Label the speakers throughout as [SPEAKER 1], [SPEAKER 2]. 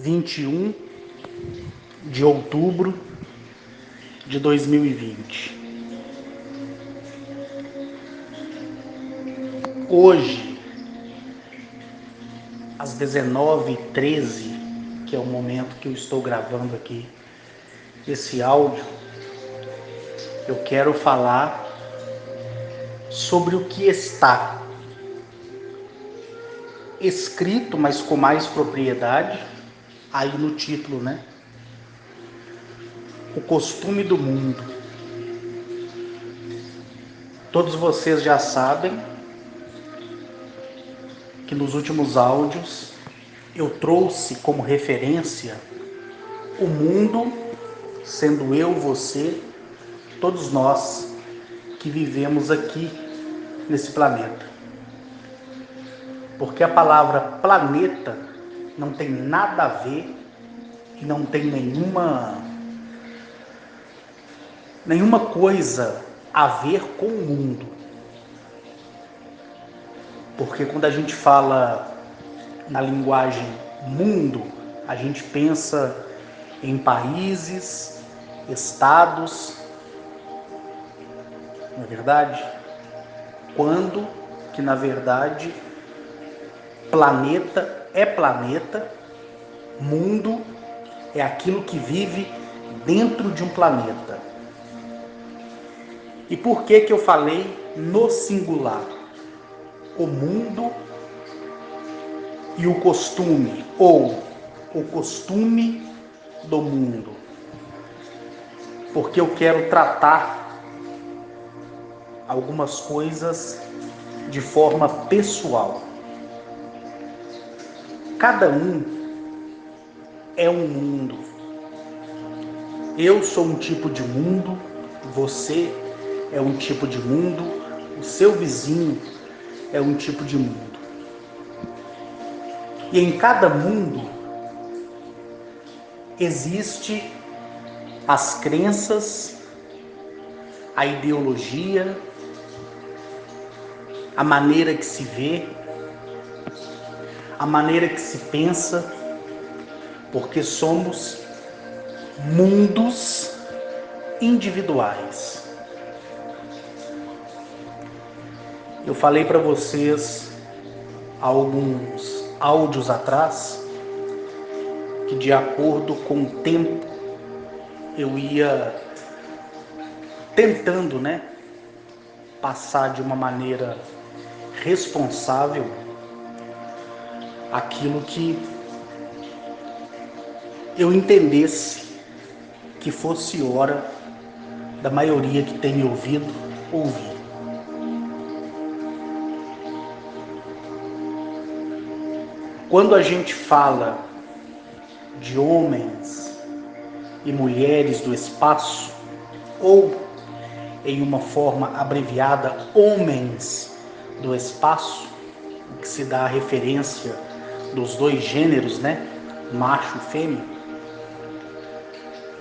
[SPEAKER 1] 21 de outubro de 2020. Hoje, às 19h13, que é o momento que eu estou gravando aqui esse áudio, eu quero falar sobre o que está escrito, mas com mais propriedade, aí no título, né? O costume do mundo. Todos vocês já sabem que nos últimos áudios eu trouxe como referência o mundo, sendo eu, você, todos nós que vivemos aqui nesse planeta. Porque a palavra planeta não tem nada a ver e não tem nenhuma coisa a ver com o mundo. Porque quando a gente fala na linguagem mundo, a gente pensa em países, estados, não é verdade? Quando que na verdade planeta é planeta, mundo é aquilo que vive dentro de um planeta. E por que eu falei no singular? O mundo e o costume, ou o costume do mundo. Porque eu quero tratar algumas coisas de forma pessoal. Cada um é um mundo. Eu sou um tipo de mundo, você é um tipo de mundo, o seu vizinho é um tipo de mundo. E em cada mundo existe as crenças, a ideologia, a maneira que se vê, a maneira que se pensa, porque somos mundos individuais. Eu falei para vocês há alguns áudios atrás que, de acordo com o tempo, eu ia tentando, passar de uma maneira responsável aquilo que eu entendesse que fosse hora da maioria que tem me ouvido ouvir. Quando a gente fala de homens e mulheres do espaço, ou em uma forma abreviada, homens do espaço, que se dá a referência dos dois gêneros, macho e fêmea.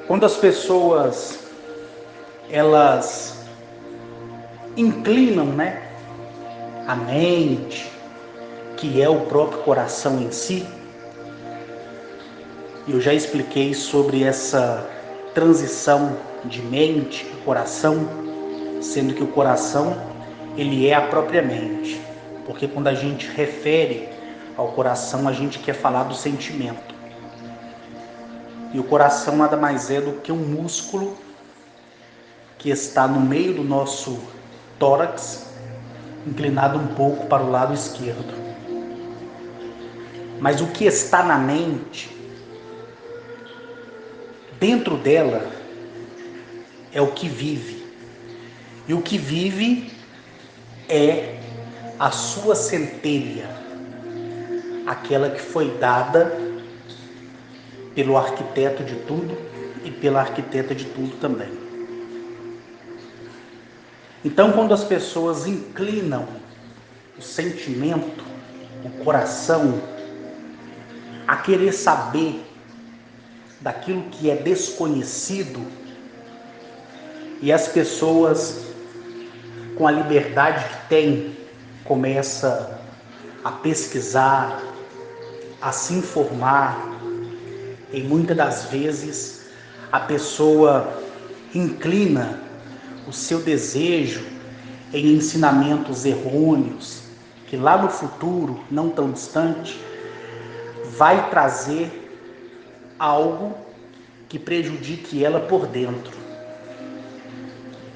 [SPEAKER 1] Quando as pessoas elas inclinam, a mente, que é o próprio coração em si, eu já expliquei sobre essa transição de mente e coração, sendo que o coração ele é a própria mente, porque quando a gente refere ao coração, a gente quer falar do sentimento. E o coração nada mais é do que um músculo que está no meio do nosso tórax, inclinado um pouco para o lado esquerdo. Mas o que está na mente, dentro dela, é o que vive. E o que vive é a sua centelha, aquela que foi dada pelo arquiteto de tudo e pela arquiteta de tudo também. Então, quando as pessoas inclinam o sentimento, o coração, a querer saber daquilo que é desconhecido, e as pessoas, com a liberdade que têm, começam a pesquisar, a se informar, E muitas das vezes a pessoa inclina o seu desejo em ensinamentos errôneos, que lá no futuro, não tão distante, vai trazer algo que prejudique ela por dentro.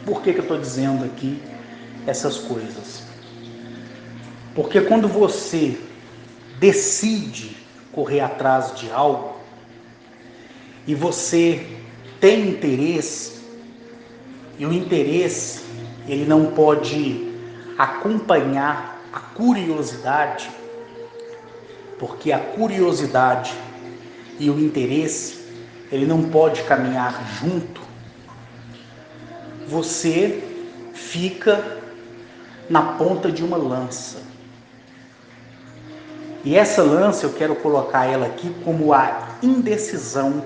[SPEAKER 1] Por que eu estou dizendo aqui essas coisas? Porque quando você decide correr atrás de algo e você tem interesse, e o interesse ele não pode acompanhar a curiosidade, porque a curiosidade e o interesse ele não pode caminhar junto, você fica na ponta de uma lança. E essa lança eu quero colocar ela aqui como a indecisão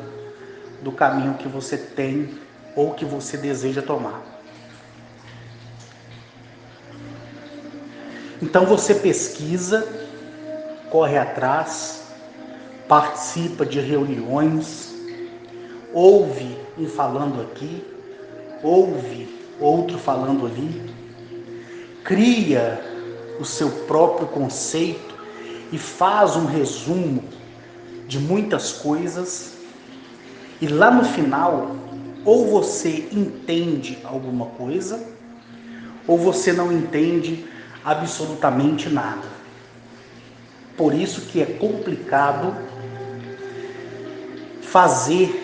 [SPEAKER 1] do caminho que você tem ou que você deseja tomar. Então você pesquisa, corre atrás, participa de reuniões, ouve um falando aqui, ouve outro falando ali, cria o seu próprio conceito e faz um resumo de muitas coisas, e lá no final, ou você entende alguma coisa, ou você não entende absolutamente nada. Por isso que é complicado fazer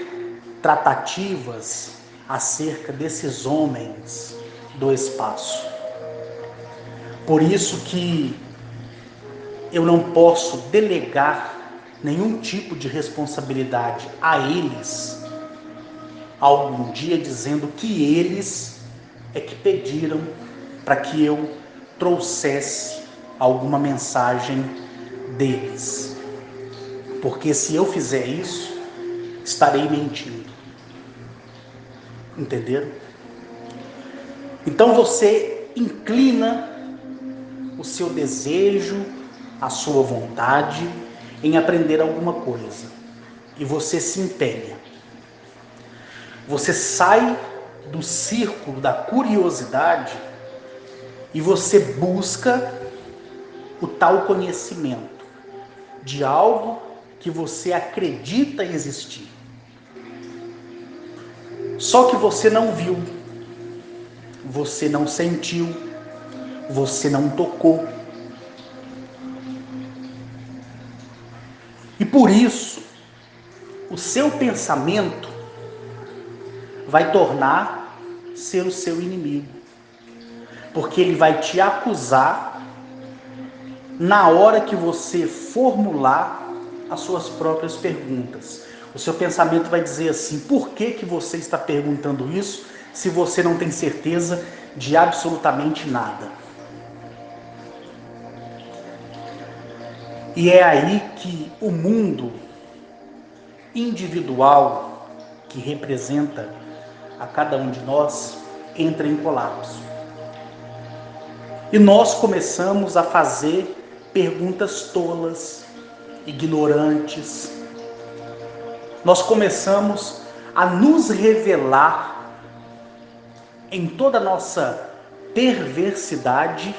[SPEAKER 1] tratativas acerca desses homens do espaço. Por isso que eu não posso delegar nenhum tipo de responsabilidade a eles algum dia, dizendo que eles é que pediram para que eu trouxesse alguma mensagem deles. Porque se eu fizer isso, estarei mentindo. Entenderam? Então você inclina o seu desejo, a sua vontade em aprender alguma coisa. E você se empenha. Você sai do círculo da curiosidade e você busca o tal conhecimento de algo que você acredita existir. Só que você não viu, você não sentiu, você não tocou. E por isso, o seu pensamento vai tornar ser o seu inimigo. Porque ele vai te acusar na hora que você formular as suas próprias perguntas. O seu pensamento vai dizer assim: por que você está perguntando isso se você não tem certeza de absolutamente nada? E é aí que o mundo individual que representa a cada um de nós entra em colapso. E nós começamos a fazer perguntas tolas, ignorantes. Nós começamos a nos revelar em toda a nossa perversidade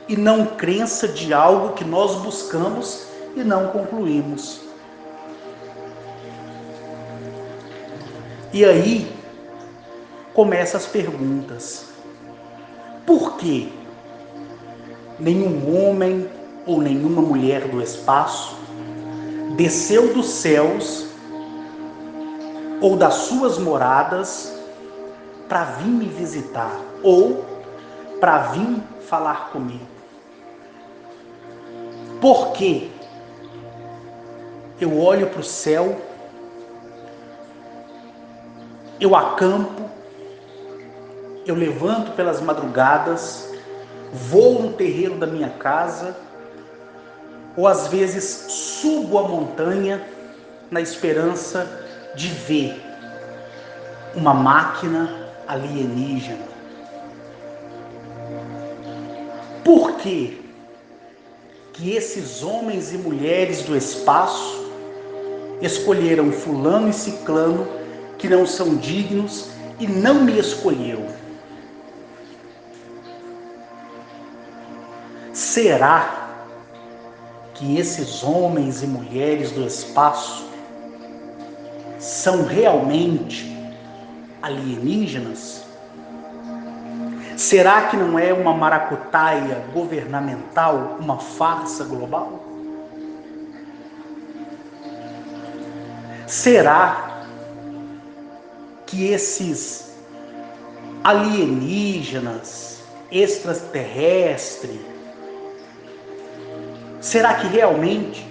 [SPEAKER 1] e não crença de algo que nós buscamos e não concluímos. E aí começam as perguntas. Por quê? Nenhum homem ou nenhuma mulher do espaço desceu dos céus ou das suas moradas para vir me visitar ou para vir falar comigo. Por quê? Eu olho para o céu, eu acampo, eu levanto pelas madrugadas, vou no terreiro da minha casa, ou às vezes subo a montanha na esperança de ver uma máquina alienígena. Por que esses homens e mulheres do espaço escolheram fulano e ciclano que não são dignos e não me escolheu. Será que esses homens e mulheres do espaço são realmente alienígenas? Será que não é uma maracutaia governamental, uma farsa global? Será que esses alienígenas, extraterrestres, será que realmente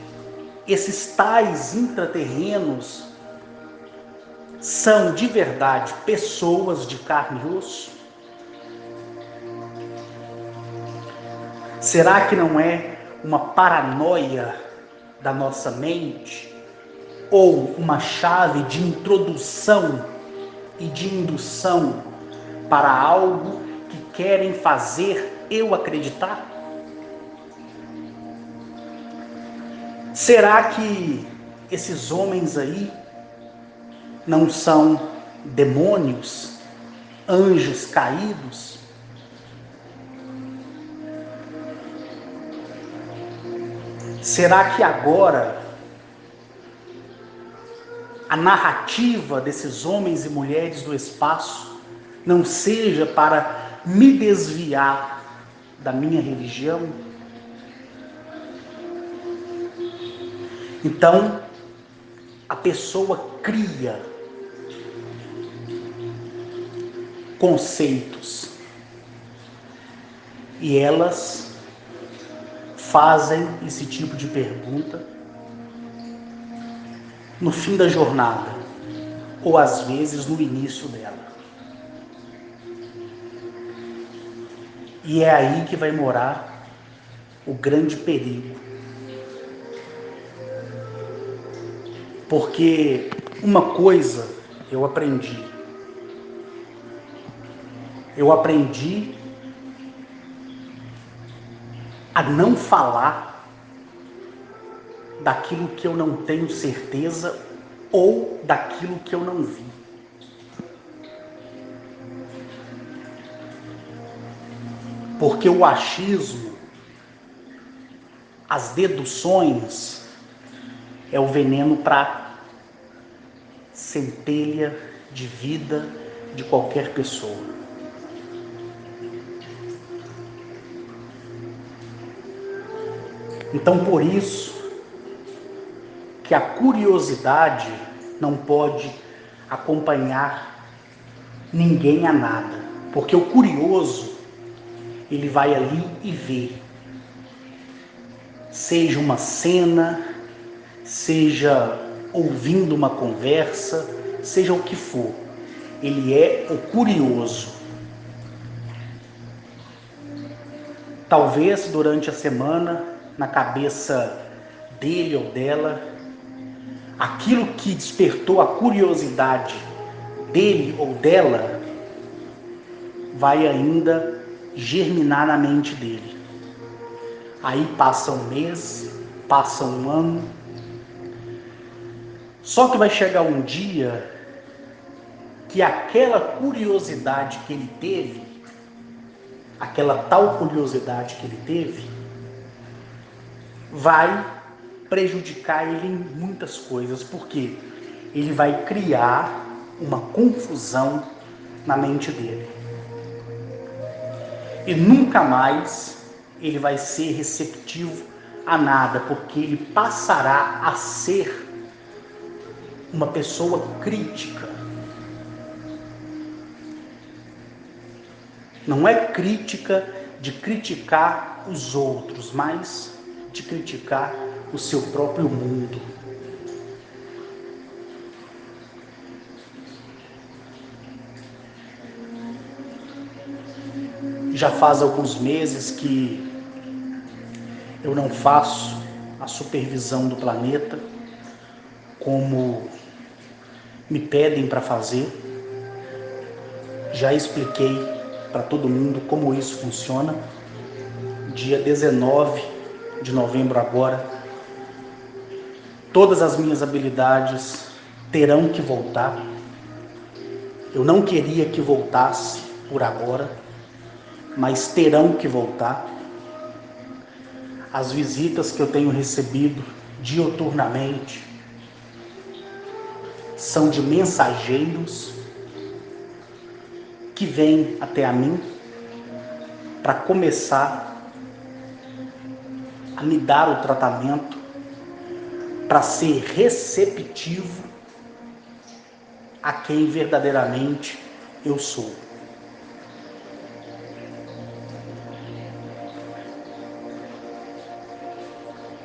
[SPEAKER 1] esses tais intraterrenos são de verdade pessoas de carne e osso? Será que não é uma paranoia da nossa mente? Ou uma chave de introdução e de indução para algo que querem fazer eu acreditar? Será que esses homens aí não são demônios, anjos caídos? Será que agora a narrativa desses homens e mulheres do espaço não seja para me desviar da minha religião? Então, a pessoa cria conceitos e elas fazem esse tipo de pergunta no fim da jornada, ou às vezes no início dela. E é aí que vai morar o grande perigo. Porque uma coisa eu aprendi. Eu aprendi a não falar daquilo que eu não tenho certeza ou daquilo que eu não vi. Porque o achismo, as deduções, é o veneno para centelha de vida de qualquer pessoa. Então, por isso que a curiosidade não pode acompanhar ninguém a nada. Porque o curioso, ele vai ali e vê. Seja uma cena, seja ouvindo uma conversa, seja o que for. Ele é o curioso. Talvez durante a semana, na cabeça dele ou dela, aquilo que despertou a curiosidade dele ou dela vai ainda germinar na mente dele. Aí passa um mês, passa um ano, só que vai chegar um dia que aquela curiosidade que ele teve, aquela tal curiosidade que ele teve, vai prejudicar ele em muitas coisas, porque ele vai criar uma confusão na mente dele. E nunca mais ele vai ser receptivo a nada, porque ele passará a ser uma pessoa crítica. Não é crítica de criticar os outros, mas de criticar o seu próprio mundo. Já faz alguns meses que eu não faço a supervisão do planeta como me pedem para fazer. Já expliquei para todo mundo como isso funciona. Dia 19 de novembro agora, Todas as minhas habilidades terão que voltar. Eu não queria que voltasse por agora, mas terão que voltar. As visitas que eu tenho recebido diuturnamente são de mensageiros que vêm até a mim para começar a me dar o tratamento, para ser receptivo a quem verdadeiramente eu sou.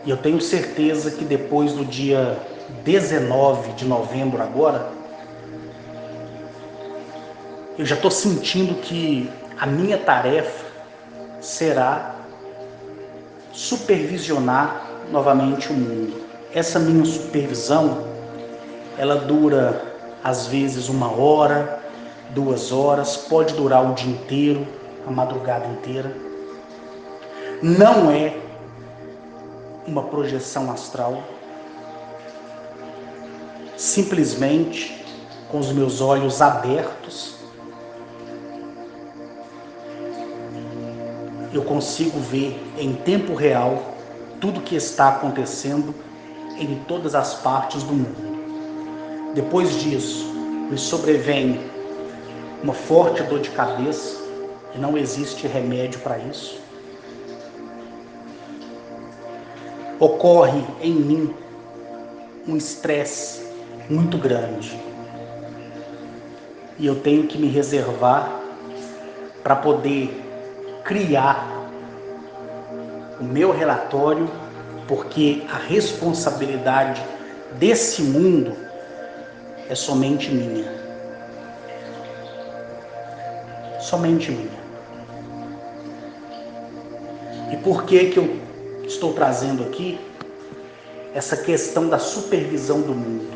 [SPEAKER 1] E eu tenho certeza que depois do dia 19 de novembro agora, eu já estou sentindo que a minha tarefa será supervisionar novamente o mundo. Essa minha supervisão, ela dura às vezes 1 hora, 2 horas, pode durar o dia inteiro, a madrugada inteira. Não é uma projeção astral. Simplesmente, com os meus olhos abertos, eu consigo ver em tempo real tudo que está acontecendo em todas as partes do mundo. Depois disso, me sobrevém uma forte dor de cabeça, e não existe remédio para isso. Ocorre em mim um estresse muito grande. E eu tenho que me reservar para poder criar o meu relatório, porque a responsabilidade desse mundo é somente minha. Somente minha. E por que eu estou trazendo aqui essa questão da supervisão do mundo?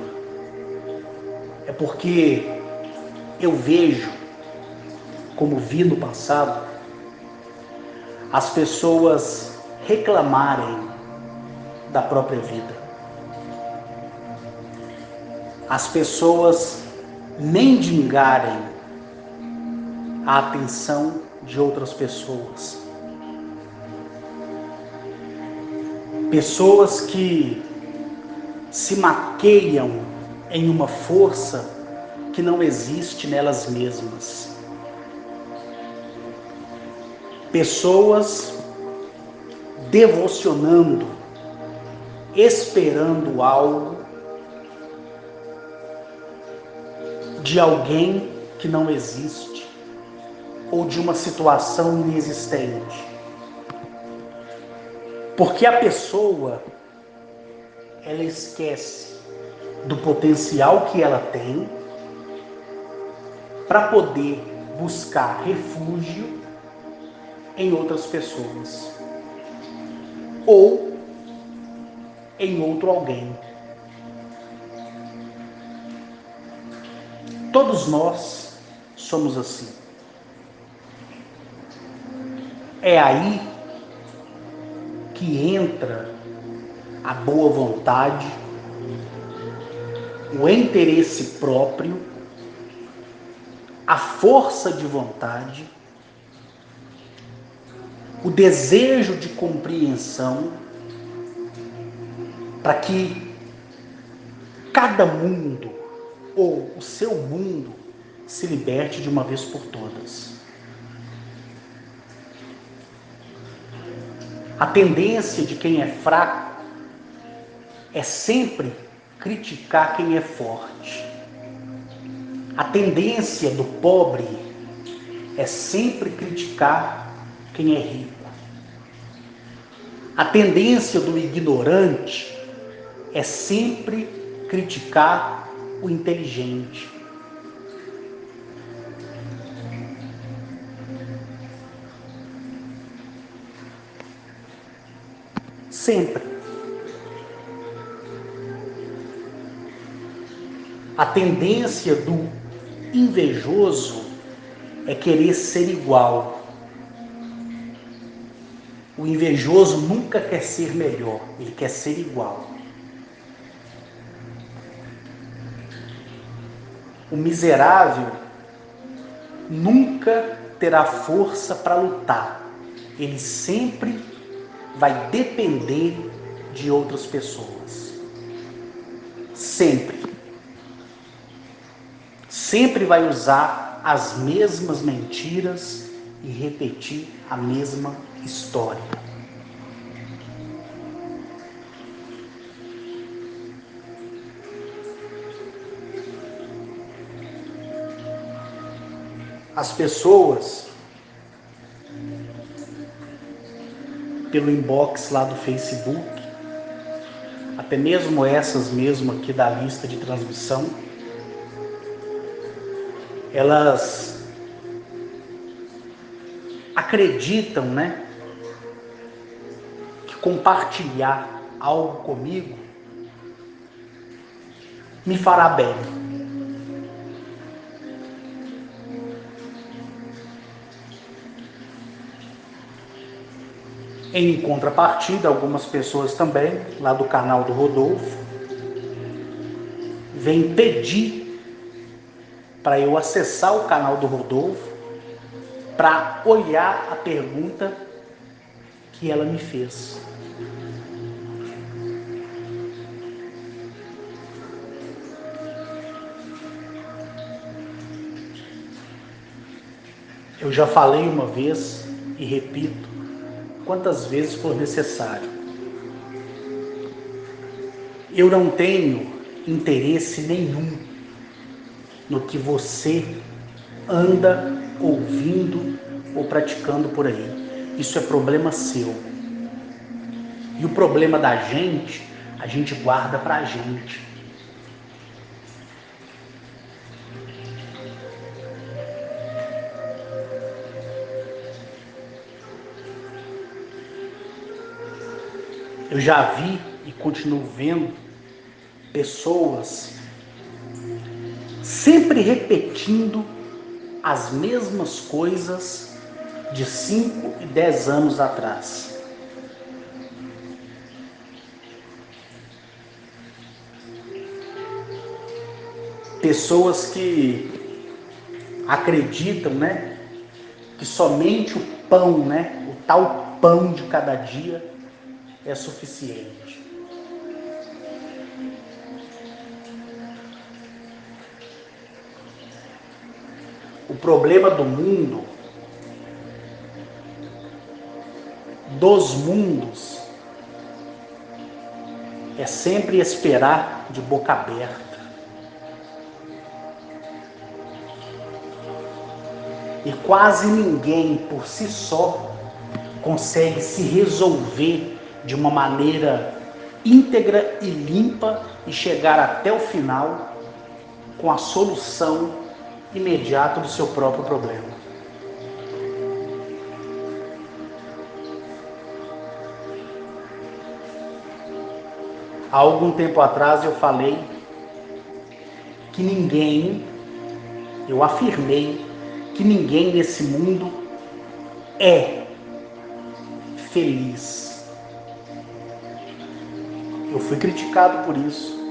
[SPEAKER 1] É porque eu vejo, como vi no passado, as pessoas reclamarem da própria vida. As pessoas mendigarem a atenção de outras pessoas. Pessoas que se maqueiam em uma força que não existe nelas mesmas. Pessoas devocionando, esperando algo de alguém que não existe ou de uma situação inexistente. Porque a pessoa, ela esquece do potencial que ela tem para poder buscar refúgio em outras pessoas ou em outro alguém. Todos nós somos assim. É aí que entra a boa vontade, o interesse próprio, a força de vontade, o desejo de compreensão, para que cada mundo, ou o seu mundo, se liberte de uma vez por todas. A tendência de quem é fraco é sempre criticar quem é forte. A tendência do pobre é sempre criticar quem é rico. A tendência do ignorante é sempre criticar o inteligente. Sempre. A tendência do invejoso é querer ser igual. O invejoso nunca quer ser melhor, ele quer ser igual. O miserável nunca terá força para lutar. Ele sempre vai depender de outras pessoas. Sempre. Sempre vai usar as mesmas mentiras e repetir a mesma história. As pessoas, pelo inbox lá do Facebook, até mesmo essas mesmo aqui da lista de transmissão, elas acreditam, né, que compartilhar algo comigo me fará bem. Em contrapartida, algumas pessoas também, lá do canal do Rodolfo, vêm pedir para eu acessar o canal do Rodolfo para olhar a pergunta que ela me fez. Eu já falei uma vez e repito quantas vezes for necessário. Eu não tenho interesse nenhum no que você anda ouvindo ou praticando por aí. Isso é problema seu. E o problema da gente, a gente guarda pra gente. Eu já vi e continuo vendo pessoas sempre repetindo as mesmas coisas de 5 e 10 anos atrás. Pessoas que acreditam, né, que somente o pão, né, o tal pão de cada dia é suficiente. O problema do mundo, dos mundos, é sempre esperar de boca aberta. E quase ninguém por si só consegue se resolver de uma maneira íntegra e limpa e chegar até o final com a solução imediata do seu próprio problema. Há algum tempo atrás eu falei que ninguém, eu afirmei que ninguém nesse mundo é feliz. Eu fui criticado por isso.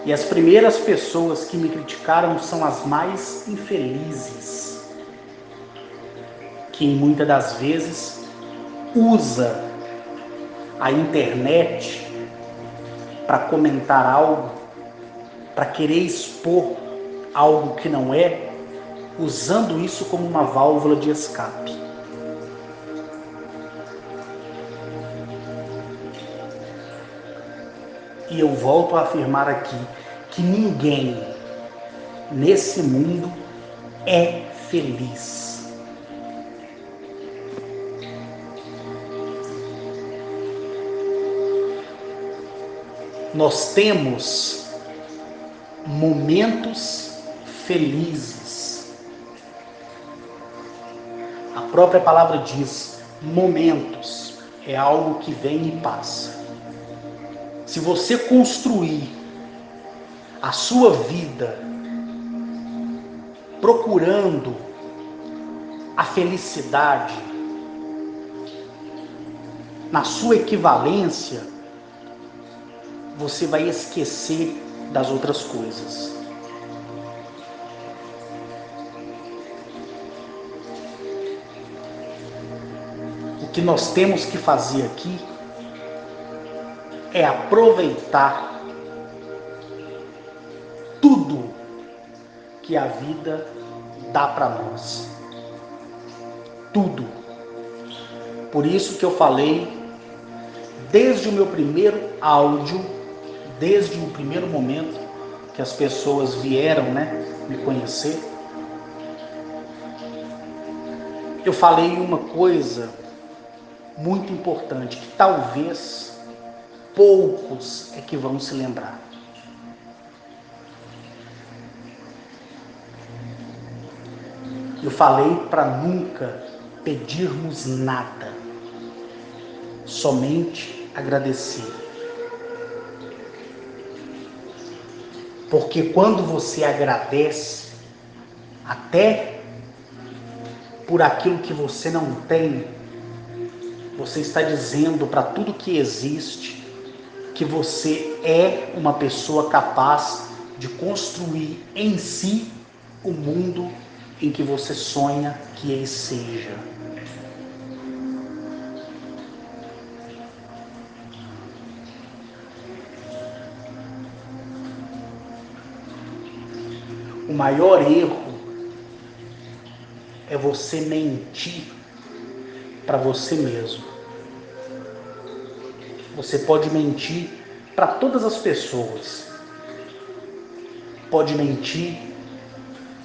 [SPEAKER 1] E as primeiras pessoas que me criticaram são as mais infelizes, que muitas das vezes usa a internet para comentar algo, para querer expor algo que não é, usando isso como uma válvula de escape. E eu volto a afirmar aqui que ninguém nesse mundo é feliz. Nós temos momentos felizes. A própria palavra diz, momentos é algo que vem e passa. Se você construir a sua vida procurando a felicidade na sua equivalência, você vai esquecer das outras coisas. O que nós temos que fazer aqui é aproveitar tudo que a vida dá para nós. Tudo. Por isso que eu falei, desde o meu primeiro áudio, desde o primeiro momento que as pessoas vieram, me conhecer, eu falei uma coisa muito importante, que talvez poucos é que vão se lembrar. Eu falei para nunca pedirmos nada, somente agradecer. Porque quando você agradece, até por aquilo que você não tem, você está dizendo para tudo que existe que você é uma pessoa capaz de construir em si o mundo em que você sonha que ele seja. O maior erro é você mentir para você mesmo. Você pode mentir para todas as pessoas. Pode mentir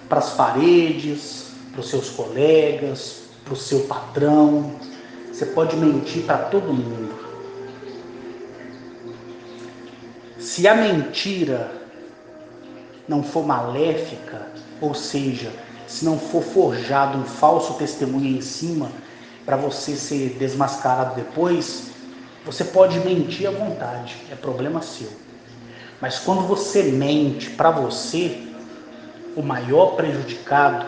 [SPEAKER 1] para as paredes, para os seus colegas, para o seu patrão. Você pode mentir para todo mundo. Se a mentira não for maléfica, ou seja, se não for forjado um falso testemunho em cima para você ser desmascarado depois, você pode mentir à vontade, é problema seu. Mas quando você mente para você, o maior prejudicado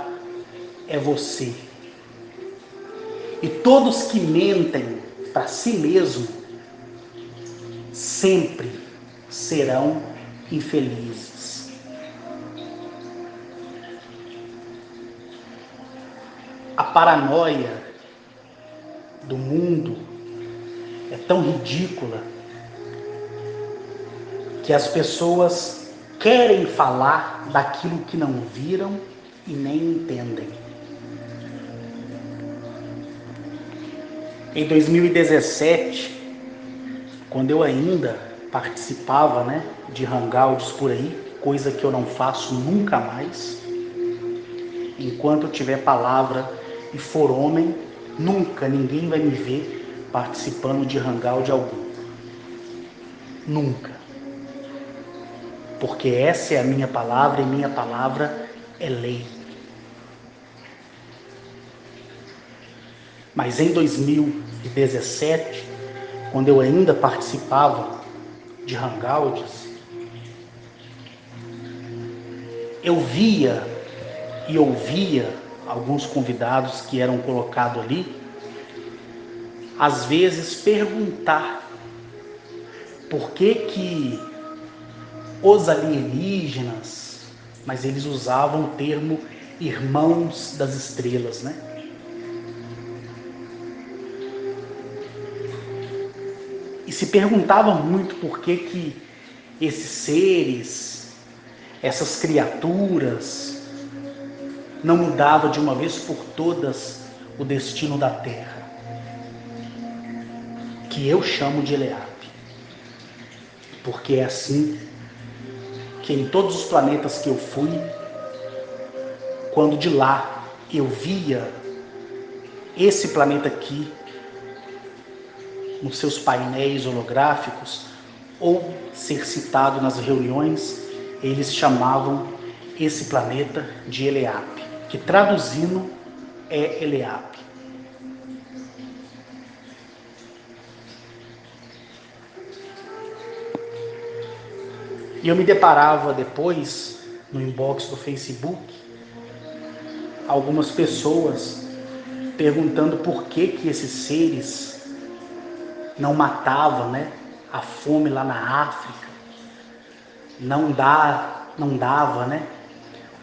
[SPEAKER 1] é você. E todos que mentem para si mesmo sempre serão infelizes. A paranoia do mundo é tão ridícula que as pessoas querem falar daquilo que não viram e nem entendem. Em 2017, quando eu ainda participava, de hangouts por aí, coisa que eu não faço nunca mais, enquanto eu tiver palavra e for homem, nunca ninguém vai me ver participando de hangout algum. Nunca. Porque essa é a minha palavra e minha palavra é lei. Mas em 2017, quando eu ainda participava de hangouts, eu via e ouvia alguns convidados que eram colocados ali, às vezes perguntar por que os alienígenas, mas eles usavam o termo irmãos das estrelas, E se perguntavam muito por que esses seres, essas criaturas, não mudavam de uma vez por todas o destino da Terra, que eu chamo de Eleap. Porque é assim que em todos os planetas que eu fui, quando de lá eu via esse planeta aqui, nos seus painéis holográficos, ou ser citado nas reuniões, eles chamavam esse planeta de Eleap, que traduzindo é Eleap. E eu me deparava depois, no inbox do Facebook, algumas pessoas perguntando por que esses seres não matavam, a fome lá na África, não dava, né,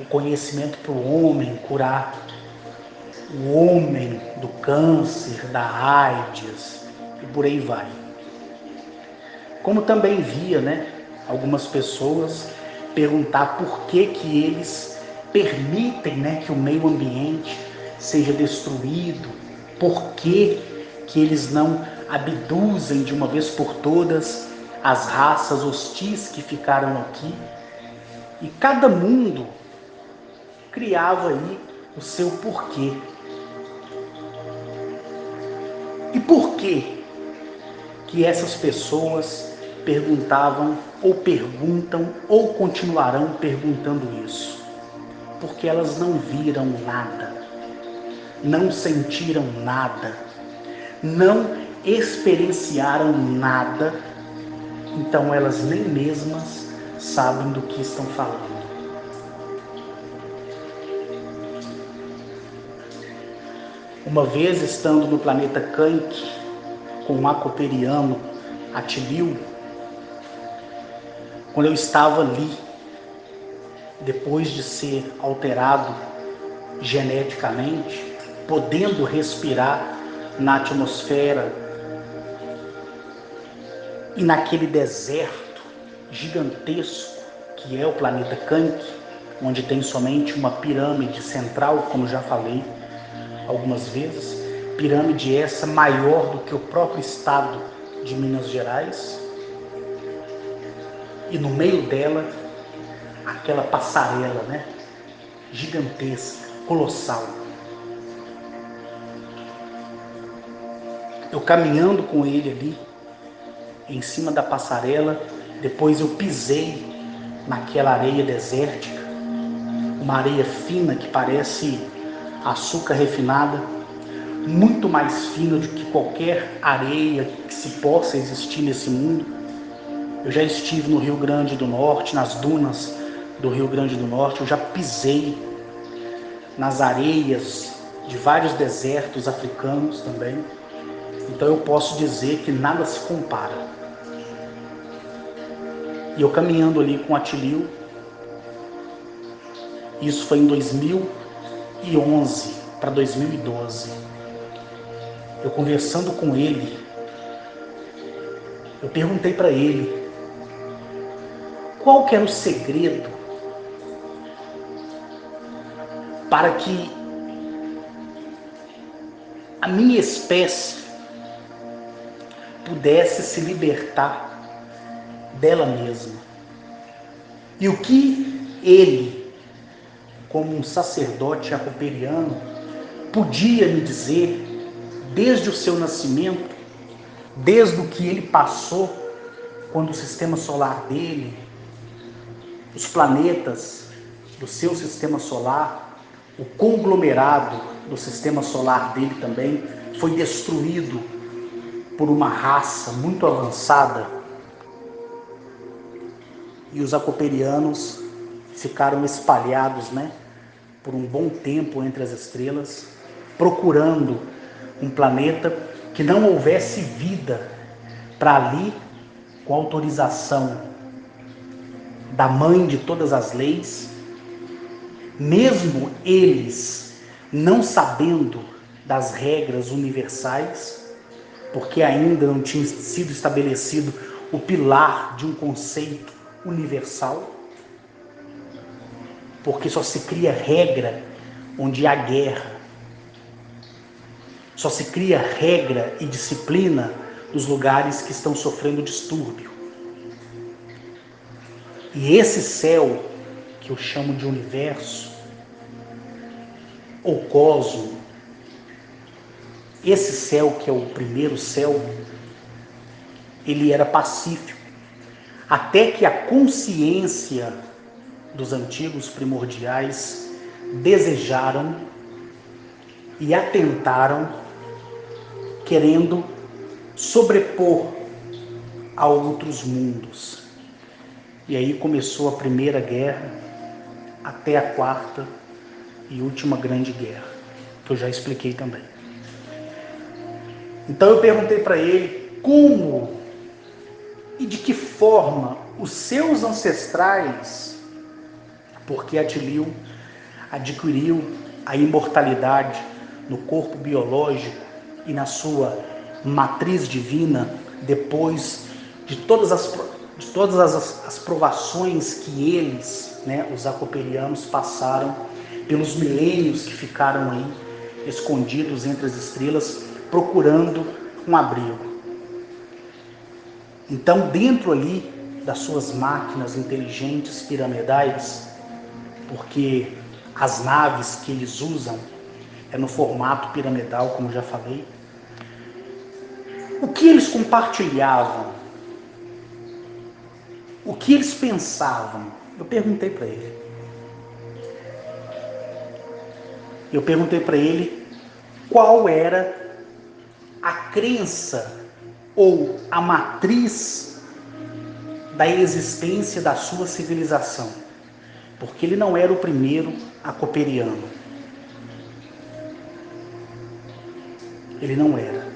[SPEAKER 1] o conhecimento para o homem curar o homem do câncer, da AIDS e por aí vai. Como também via, né, algumas pessoas perguntar por que eles permitem, né, que o meio ambiente seja destruído, por que eles não abduzem de uma vez por todas as raças hostis que ficaram aqui. E cada mundo criava aí o seu porquê. E por que essas pessoas perguntavam ou perguntam ou continuarão perguntando isso? Porque elas não viram nada, não sentiram nada, não experienciaram nada, então elas nem mesmas sabem do que estão falando. Uma vez estando no planeta Kank, com o acoperiano Atilio, quando eu estava ali, depois de ser alterado geneticamente, podendo respirar na atmosfera e naquele deserto gigantesco que é o planeta Kank, onde tem somente uma pirâmide central, como já falei algumas vezes, pirâmide essa maior do que o próprio estado de Minas Gerais, e no meio dela aquela passarela, né, gigantesca, colossal. Eu caminhando com ele ali, em cima da passarela, depois eu pisei naquela areia desértica, uma areia fina que parece açúcar refinada, muito mais fina do que qualquer areia que se possa existir nesse mundo. Eu já estive no Rio Grande do Norte, nas dunas do Rio Grande do Norte, eu já pisei nas areias de vários desertos africanos também. Então eu posso dizer que nada se compara. E eu caminhando ali com o Atilio, isso foi em 2011 para 2012. Eu conversando com ele, eu perguntei para ele qual que era o segredo para que a minha espécie pudesse se libertar dela mesma. E o que ele, como um sacerdote acoperiano, podia me dizer desde o seu nascimento, desde o que ele passou, quando o sistema solar dele, os planetas do seu sistema solar, o conglomerado do sistema solar dele também, foi destruído por uma raça muito avançada, e os acoperianos ficaram espalhados, né, por um bom tempo entre as estrelas, procurando um planeta que não houvesse vida para ali, com autorização da mãe de todas as leis, mesmo eles não sabendo das regras universais, porque ainda não tinha sido estabelecido o pilar de um conceito universal, porque só se cria regra onde há guerra, só se cria regra e disciplina nos lugares que estão sofrendo distúrbio. E esse céu, que eu chamo de universo, ou cosmo, esse céu que é o primeiro céu, ele era pacífico, até que a consciência dos antigos primordiais desejaram e atentaram, querendo sobrepor a outros mundos. E aí começou a primeira guerra até a quarta e última grande guerra, que eu já expliquei também. Então eu perguntei para ele como e de que forma os seus ancestrais, porque adquiriu a imortalidade no corpo biológico e na sua matriz divina, depois de todas as provações que eles, os acoperianos, passaram, pelos milênios que ficaram aí escondidos entre as estrelas, procurando um abrigo. Então, dentro ali das suas máquinas inteligentes piramidais, porque as naves que eles usam é no formato piramidal, como já falei, o que eles compartilhavam? O que eles pensavam? Eu perguntei para ele. Qual era a crença ou a matriz da existência da sua civilização. Porque ele não era o primeiro acoperiano. Ele não era.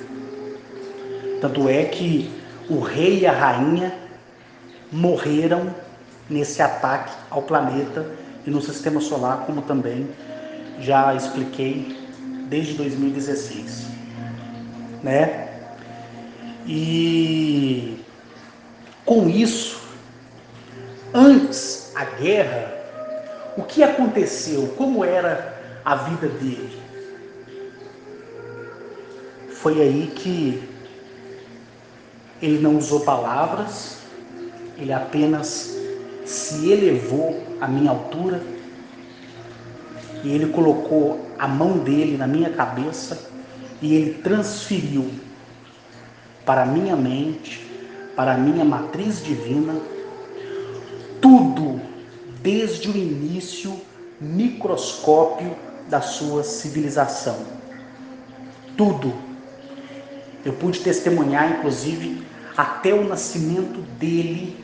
[SPEAKER 1] Tanto é que o rei e a rainha morreram nesse ataque ao planeta e no sistema solar, como também já expliquei desde 2016, E com isso, antes a guerra, o que aconteceu? Como era a vida dele? Foi aí que ele não usou palavras, ele apenas se elevou à minha altura e ele colocou a mão dele na minha cabeça e ele transferiu para a minha mente, para a minha matriz divina, tudo desde o início microscópio da sua civilização. Tudo. Eu pude testemunhar, inclusive, até o nascimento dele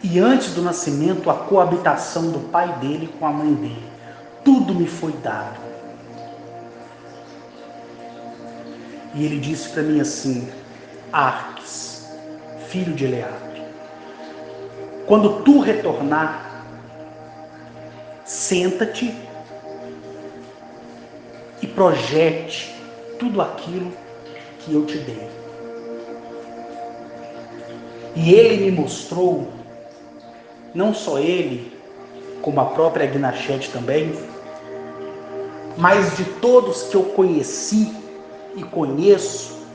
[SPEAKER 1] e antes do nascimento, a coabitação do pai dele com a mãe dele. Tudo me foi dado. E ele disse para mim assim: Arques, filho de Eleape, quando tu retornar, senta-te e projete tudo aquilo que eu te dei. E ele me mostrou, não só ele, como a própria Agnachete também, mas de todos que eu conheci e conheço,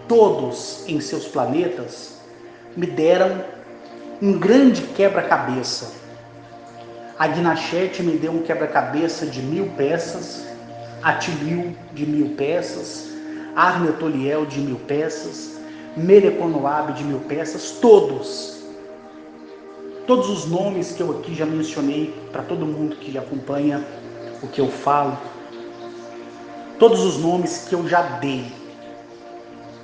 [SPEAKER 1] todos em seus planetas, me deram um grande quebra-cabeça. A Agnachete me deu um quebra-cabeça de 1000 peças, Atilil de 1000 peças, Arnetoliel de 1000 peças, Meleconoab de 1000 peças, todos os nomes que eu aqui já mencionei para todo mundo que acompanha o que eu falo, todos os nomes que eu já dei,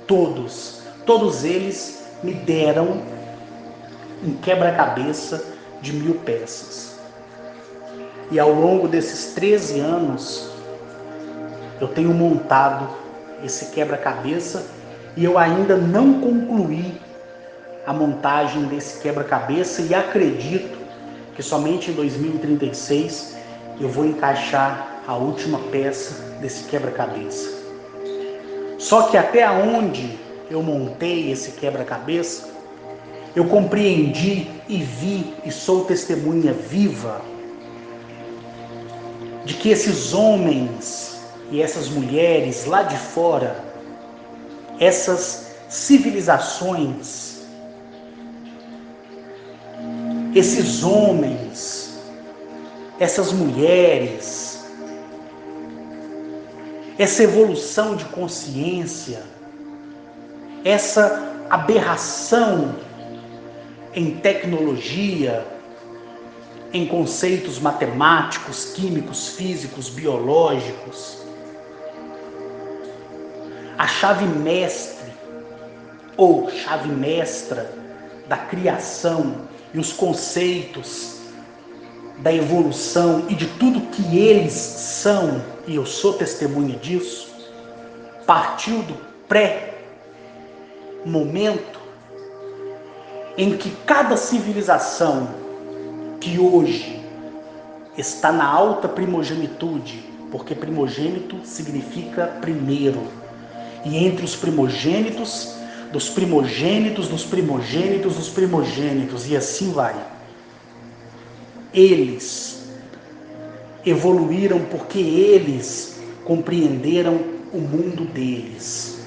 [SPEAKER 1] todos eles me deram um quebra-cabeça de 1000 peças. E ao longo desses 13 anos, eu tenho montado esse quebra-cabeça e eu ainda não concluí a montagem desse quebra-cabeça e acredito que somente em 2036 eu vou encaixar a última peça desse quebra-cabeça. Só que até onde eu montei esse quebra-cabeça, eu compreendi e vi e sou testemunha viva de que esses homens e essas mulheres lá de fora, essas civilizações, esses homens, essas mulheres, essa evolução de consciência, essa aberração em tecnologia, em conceitos matemáticos, químicos, físicos, biológicos, a chave mestre ou chave mestra da criação e os conceitos da evolução e de tudo que eles são, e eu sou testemunha disso, partiu do pré-momento em que cada civilização que hoje está na alta primogenitude, porque primogênito significa primeiro, e entre os primogênitos, dos primogênitos, dos primogênitos, dos primogênitos, e assim vai. Eles evoluíram porque eles compreenderam o mundo deles.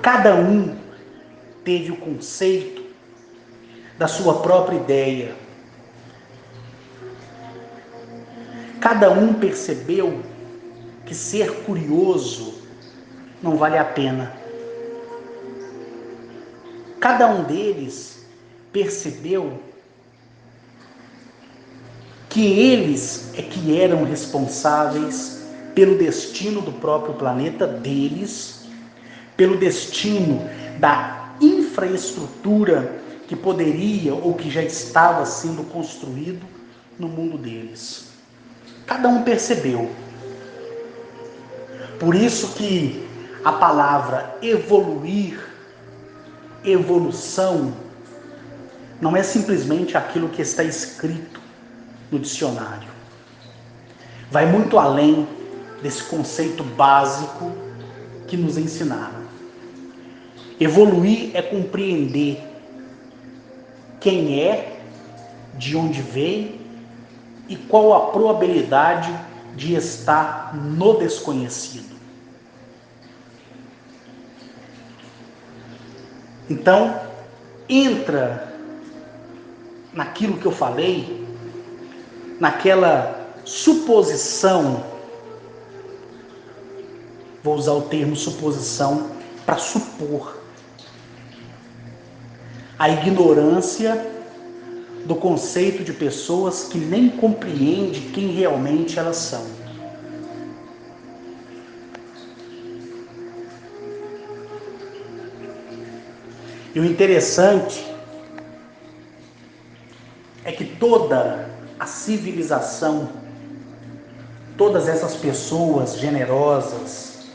[SPEAKER 1] Cada um teve o conceito da sua própria ideia. Cada um percebeu que ser curioso não vale a pena. Cada um deles percebeu que eles é que eram responsáveis pelo destino do próprio planeta deles, pelo destino da infraestrutura que poderia ou que já estava sendo construído no mundo deles. Cada um percebeu. Por isso que a palavra evoluir, evolução, não é simplesmente aquilo que está escrito no dicionário. Vai muito além desse conceito básico que nos ensinaram. Evoluir é compreender quem é, de onde veio e qual a probabilidade de estar no desconhecido. Então, entra naquilo que eu falei, naquela suposição, vou usar o termo suposição para supor, a ignorância do conceito de pessoas que nem compreendem quem realmente elas são. E o interessante é que toda a civilização, todas essas pessoas generosas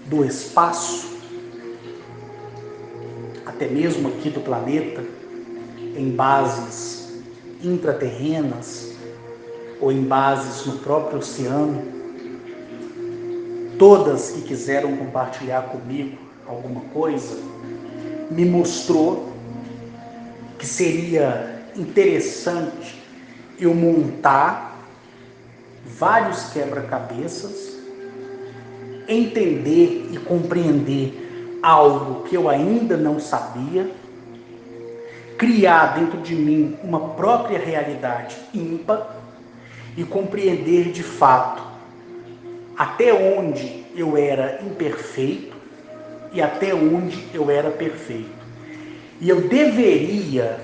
[SPEAKER 1] do espaço, até mesmo aqui do planeta, em bases intraterrenas ou em bases no próprio oceano, todas que quiseram compartilhar comigo alguma coisa, me mostrou que seria interessante eu montar vários quebra-cabeças, entender e compreender algo que eu ainda não sabia, criar dentro de mim uma própria realidade ímpar e compreender de fato até onde eu era imperfeito e até onde eu era perfeito. E eu deveria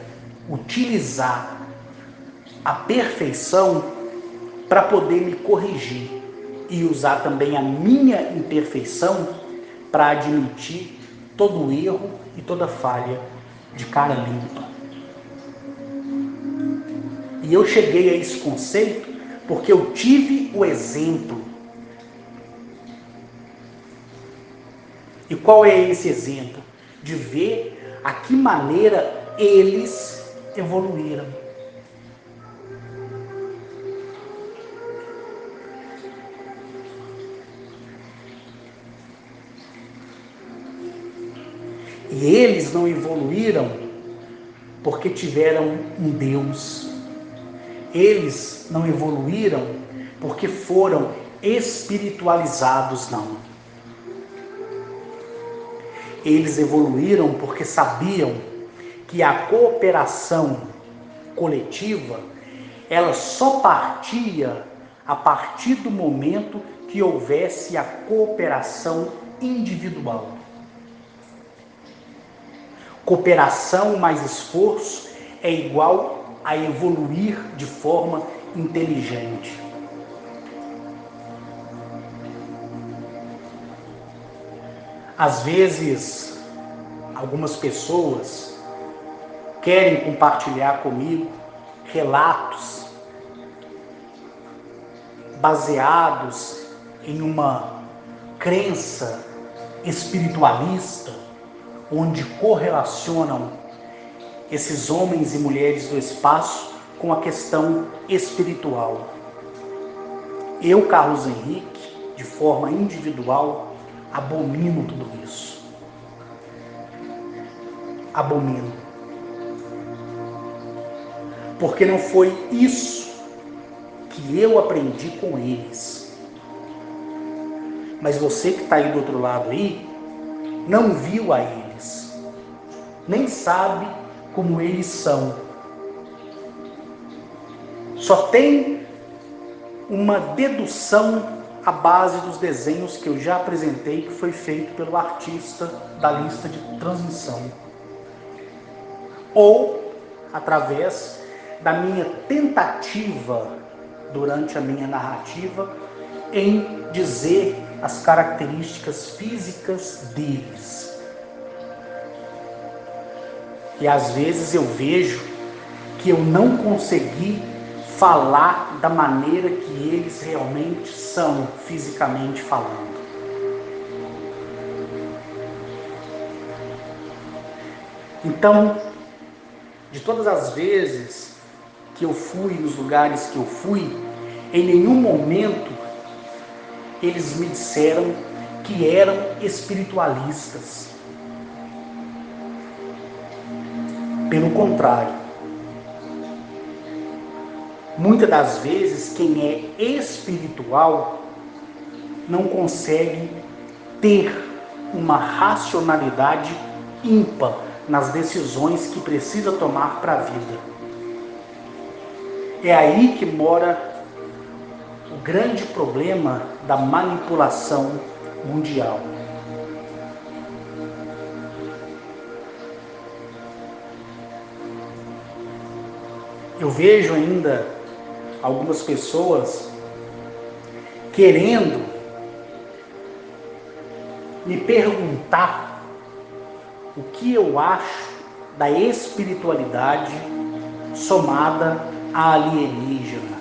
[SPEAKER 1] utilizar a perfeição para poder me corrigir e usar também a minha imperfeição para admitir todo erro e toda falha de cara limpa. E eu cheguei a esse conceito porque eu tive o exemplo. E qual é esse exemplo? De ver a que maneira eles evoluíram. E eles não evoluíram porque tiveram um Deus. Eles não evoluíram porque foram espiritualizados, não. Eles evoluíram porque sabiam que a cooperação coletiva, ela só partia a partir do momento que houvesse a cooperação individual. Cooperação mais esforço é igual a evoluir de forma inteligente. Às vezes, algumas pessoas querem compartilhar comigo relatos baseados em uma crença espiritualista onde correlacionam esses homens e mulheres do espaço com a questão espiritual. Eu, Carlos Henrique, de forma individual, abomino tudo isso. Abomino. Porque não foi isso que eu aprendi com eles. Mas você que está aí do outro lado aí, não viu a eles. Nem sabe como eles são. Só tem uma dedução à base dos desenhos que eu já apresentei, que foi feito pelo artista da lista de transmissão. Ou através da minha tentativa, durante a minha narrativa, em dizer as características físicas deles. E às vezes eu vejo que eu não consegui falar da maneira que eles realmente são, fisicamente falando. Então, de todas as vezes que eu fui nos lugares que eu fui, em nenhum momento eles me disseram que eram espiritualistas. Pelo contrário, muitas das vezes quem é espiritual não consegue ter uma racionalidade ímpar nas decisões que precisa tomar para a vida. É aí que mora o grande problema da manipulação mundial. Eu vejo ainda algumas pessoas querendo me perguntar o que eu acho da espiritualidade somada à alienígena.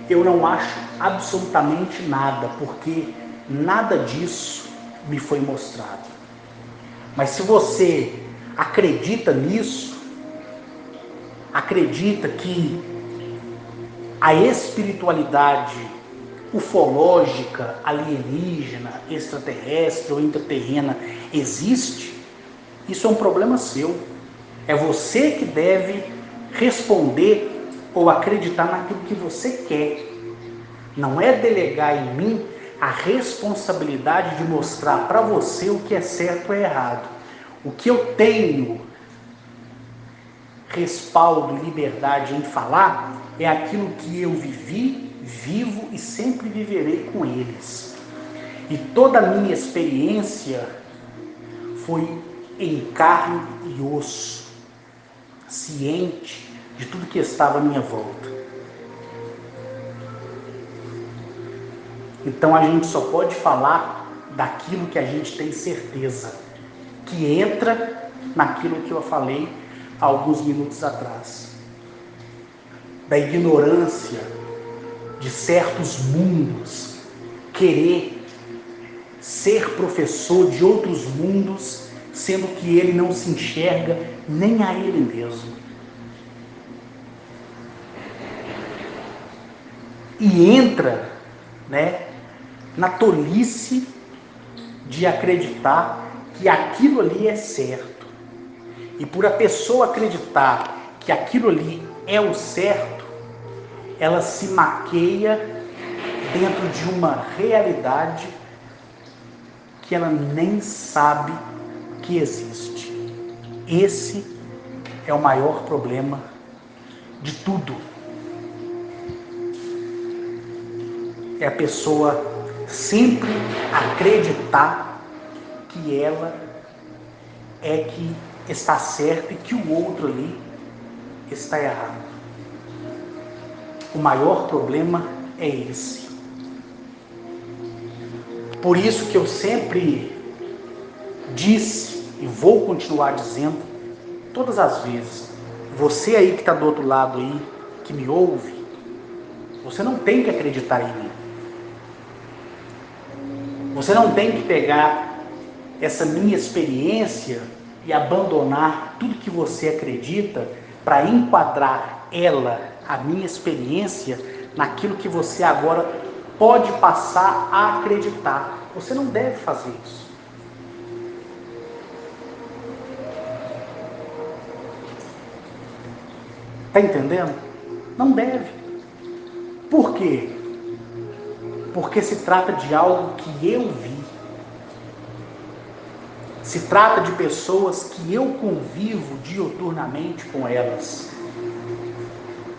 [SPEAKER 1] Eu não acho absolutamente nada, porque nada disso me foi mostrado. Mas se você acredita nisso, acredita que a espiritualidade ufológica, alienígena, extraterrestre ou intraterrena existe, isso é um problema seu. É você que deve responder ou acreditar naquilo que você quer. Não é delegar em mim a responsabilidade de mostrar para você o que é certo ou errado. O que eu tenho respaldo e liberdade em falar é aquilo que eu vivi, vivo e sempre viverei com eles. E toda a minha experiência foi em carne e osso, ciente de tudo que estava à minha volta. Então a gente só pode falar daquilo que a gente tem certeza, que entra naquilo que eu falei há alguns minutos atrás. Da ignorância de certos mundos, querer ser professor de outros mundos, sendo que ele não se enxerga nem a ele mesmo. E entra, na tolice de acreditar que aquilo ali é certo. E por a pessoa acreditar que aquilo ali é o certo, ela se maqueia dentro de uma realidade que ela nem sabe que existe. Esse é o maior problema de tudo. É a pessoa sempre acreditar que ela é que está certa e que o outro ali está errado. O maior problema é esse. Por isso que eu sempre disse e vou continuar dizendo todas as vezes, você aí que está do outro lado aí, que me ouve, você não tem que acreditar em mim. Você não tem que pegar essa minha experiência e abandonar tudo que você acredita para enquadrar ela, a minha experiência, naquilo que você agora pode passar a acreditar. Você não deve fazer isso. Está entendendo? Não deve. Por quê? Porque se trata de algo que eu vi. Se trata de pessoas que eu convivo diuturnamente com elas.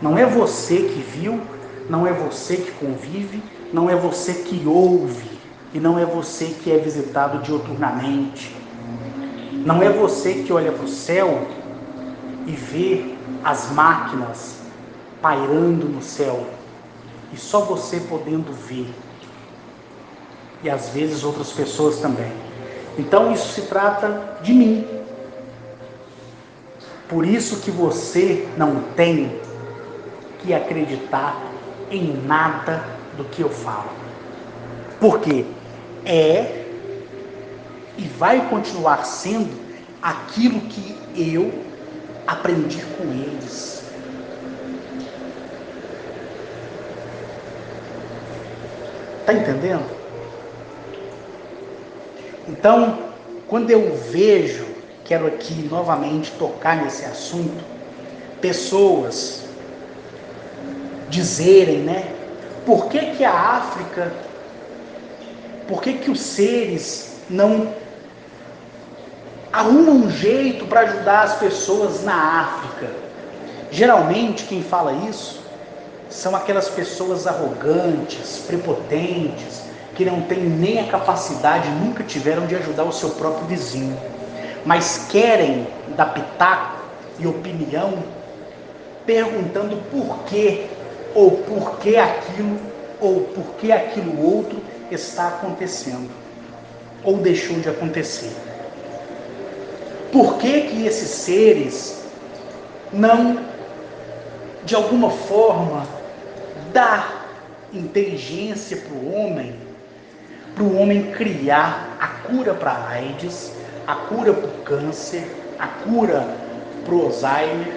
[SPEAKER 1] Não é você que viu, não é você que convive, não é você que ouve, e não é você que é visitado diuturnamente. Não é você que olha para o céu e vê as máquinas pairando no céu, e só você podendo ver. E às vezes outras pessoas também. Então isso se trata de mim. Por isso que você não tem que acreditar em nada do que eu falo. Porque é e vai continuar sendo aquilo que eu aprendi com eles. Está entendendo? Então, quando eu vejo, quero aqui novamente tocar nesse assunto, pessoas dizerem, né? Por que a África, por que os seres não arrumam um jeito para ajudar as pessoas na África? Geralmente quem fala isso são aquelas pessoas arrogantes, prepotentes, que não têm nem a capacidade, nunca tiveram de ajudar o seu próprio vizinho, mas querem dar pitaco e opinião, perguntando por quê, ou por que aquilo, ou por que aquilo outro está acontecendo, ou deixou de acontecer. Por que esses seres não, de alguma forma, dá inteligência para o homem criar a cura para a AIDS, a cura para o câncer, a cura para o Alzheimer,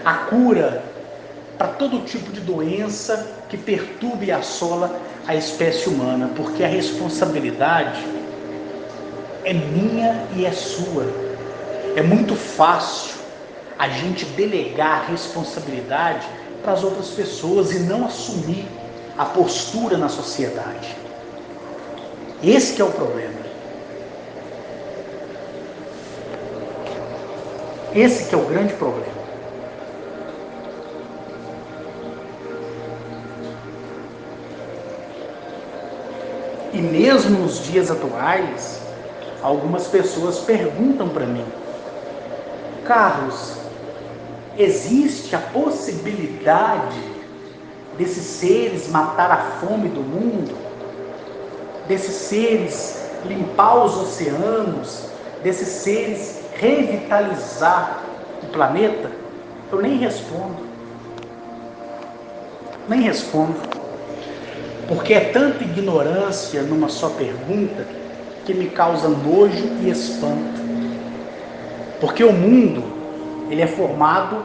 [SPEAKER 1] a cura para todo tipo de doença que perturbe e assola a espécie humana, porque a responsabilidade é minha e é sua. É muito fácil a gente delegar a responsabilidade para as outras pessoas e não assumir a postura na sociedade. Esse que é o problema. Esse que é o grande problema. E mesmo nos dias atuais, algumas pessoas perguntam para mim: Carlos, existe a possibilidade desses seres matar a fome do mundo? Desses seres limpar os oceanos? Desses seres revitalizar o planeta? Eu nem respondo. Nem respondo. Porque é tanta ignorância numa só pergunta que me causa nojo e espanto. Porque o mundo, ele é formado